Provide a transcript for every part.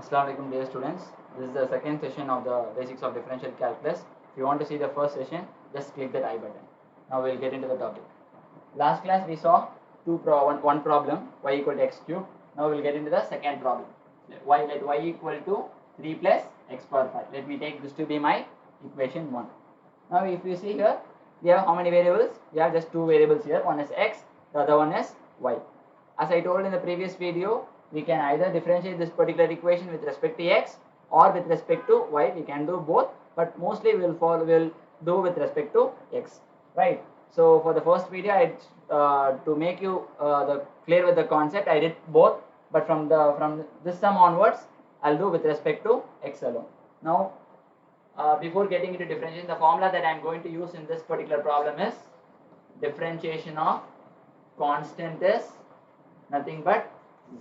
Assalamualaikum dear students. This is the second session of the basics of differential calculus. If you want to see the first session, just click that I button. Now we'll get into the topic. Last class we saw one problem, y equal to x cube. Now we'll get into the second problem. Let y equal to 3 plus x power 5. Let me take this to be my equation 1. Now if you see here, we have how many variables? We have just two variables here. One is x, the other one is y. As I told in the previous video, we can either differentiate this particular equation with respect to x or with respect to y. We can do both, but mostly we'll do with respect to x, right? So for the first video, to make you clear with the concept, I did both, but from this sum onwards, I'll do with respect to x alone. Now, before getting into differentiation, the formula that I'm going to use in this particular problem is differentiation of constant is nothing but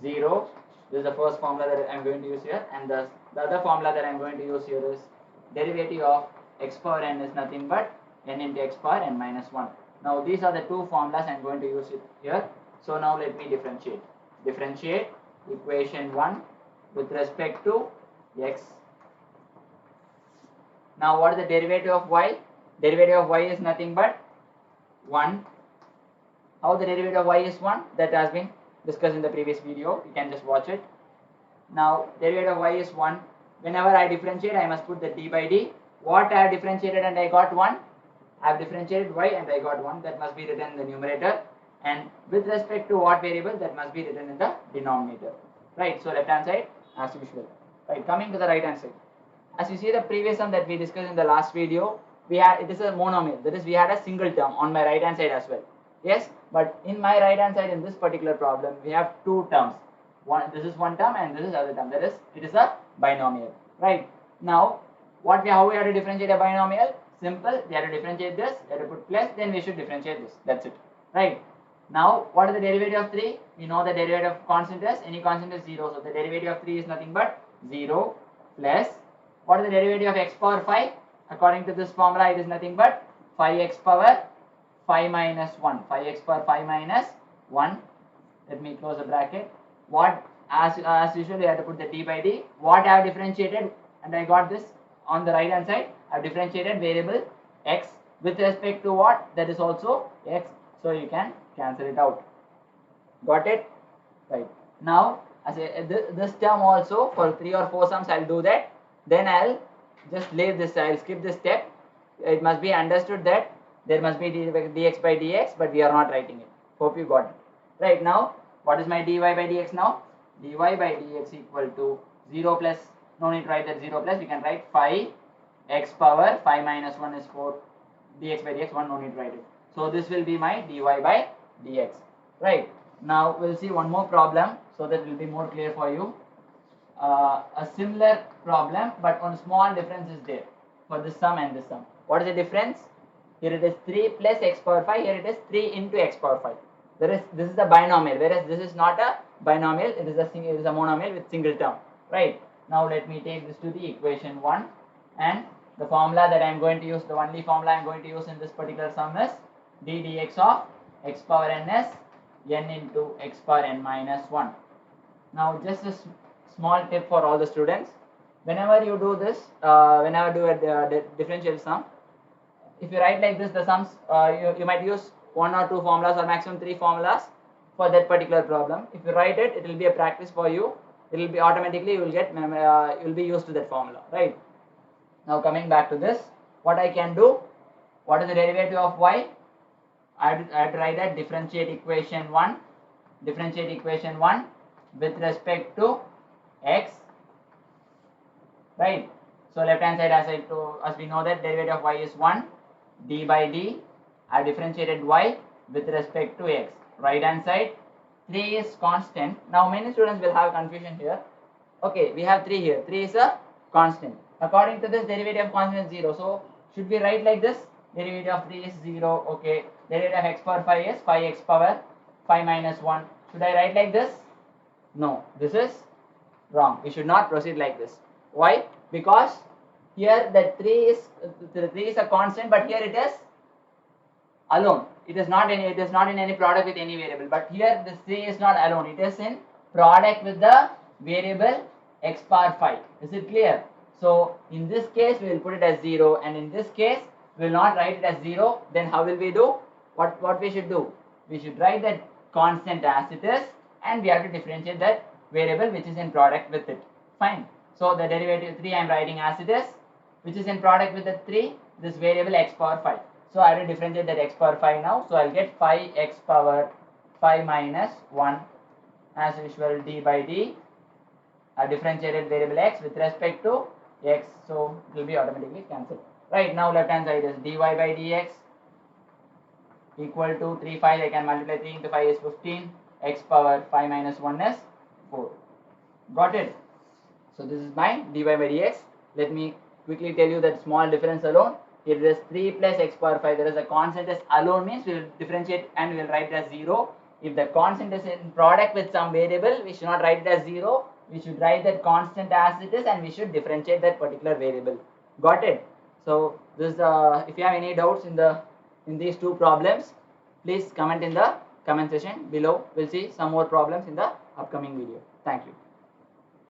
0. This is the first formula that I'm going to use here, and the other formula that I'm going to use here is derivative of x power n is nothing but n into x power n minus 1. Now these are the two formulas I'm going to use it here. So now let me differentiate. Differentiate equation 1 with respect to x. Now what is the derivative of y? Derivative of y is nothing but 1. How the derivative of y is 1? That has been discussed in the previous video. You can just watch it. Now derivative of y is 1. Whenever I differentiate, I must put the d by d. What I have differentiated and I got 1? I have differentiated y and I got 1. That must be written in the numerator. And with respect to what variable, that must be written in the denominator. Right, so left hand side as usual. Right, coming to the right hand side. As you see the previous sum that we discussed in the last video, it is a monomial. That is, we had a single term on my right hand side as well. Yes, but in my right hand side in this particular problem, we have two terms. This is one term and this is other term. That is, it is a binomial. Right. Now, how we have to differentiate a binomial? Simple. We have to differentiate this. We have to put plus. Then we should differentiate this. That's it. Right. Now, what is the derivative of 3? We know the derivative of constant is any constant is 0. So the derivative of 3 is nothing but 0 plus. What is the derivative of x power 5? According to this formula, it is nothing but 5x power 5 minus 1. 5x power 5 minus 1. Let me close the bracket. What, as usual, we have to put the d by d. What I have differentiated, and I got this on the right hand side, I have differentiated variable x with respect to what? That is also x. So you can cancel it out. Got it? Right. Now, this term also, for 3 or 4 sums, I'll do that. Then I'll just leave this, I'll skip this step. It must be understood that there must be dx by dx, but we are not writing it. Hope you got it. Right, now, what is my dy by dx now? Dy by dx equal to 0 plus, no need to write that 0 plus, we can write 5 x power 5 minus 1 is 4, dx by dx 1, no need to write it. So this will be my dy by dx. Right, now we'll see one more problem so that will be more clear for you. A similar problem, but one small difference is there for this sum and this sum. What is the difference? Here it is 3 plus x power 5, here it is 3 into x power 5. This is a binomial, whereas this is not a binomial, it is a monomial with single term. Right, now let me take this to the equation 1, and the formula that I am going to use, the only formula I am going to use in this particular sum is d dx of x power n is n into x power n minus 1. Now just a small tip for all the students. Whenever you do this, whenever you do a differential sum, if you write like this, the sums, you might use 1 or 2 formulas or maximum 3 formulas for that particular problem. If you write it, it will be a practice for you. It will be automatically, you will get, you will be used to that formula, right? Now coming back to this, what I can do, what is the derivative of y? I have to write that differentiate equation 1 with respect to x, right? So left hand side, as we know that derivative of y is 1, d by d. I have differentiated y with respect to x. Right hand side, 3 is constant. Now many students will have confusion here. Okay, we have 3 here. 3 is a constant. According to this, derivative of constant is 0. So should we write like this? Derivative of 3 is 0. Okay. Derivative of x power 5 is 5x power 5 minus 1. Should I write like this? No, this is wrong. We should not proceed like this. Why? Because here the 3 is a constant, but here it is alone. It is not in any product with any variable. But here this 3 is not alone. It is in product with the variable x power 5. Is it clear? So in this case we will put it as 0, and in this case we will not write it as 0. Then how will we do? What we should do? We should write that constant as it is, and we have to differentiate that variable which is in product with it. Fine. So the derivative 3 I am writing as it is, which is in product with the 3, this variable x power 5. So I will differentiate that x power 5 now. So I will get 5x power 5 minus 1, as usual, d by d, a differentiated variable x with respect to x, so it will be automatically cancelled. Right, now left hand side is dy by dx equal to 3 5, I can multiply 3 into 5 is 15, x power 5 minus 1 is 4. Got it? So this is my dy by dx. Let me quickly tell you that small difference alone. Here it is 3 plus x power 5. There is a constant as alone means we will differentiate and we will write it as 0. If the constant is in product with some variable, we should not write it as 0. We should write that constant as it is, and we should differentiate that particular variable. Got it? So this if you have any doubts in these two problems, please comment in the comment section below. We'll see some more problems in the upcoming video. Thank you.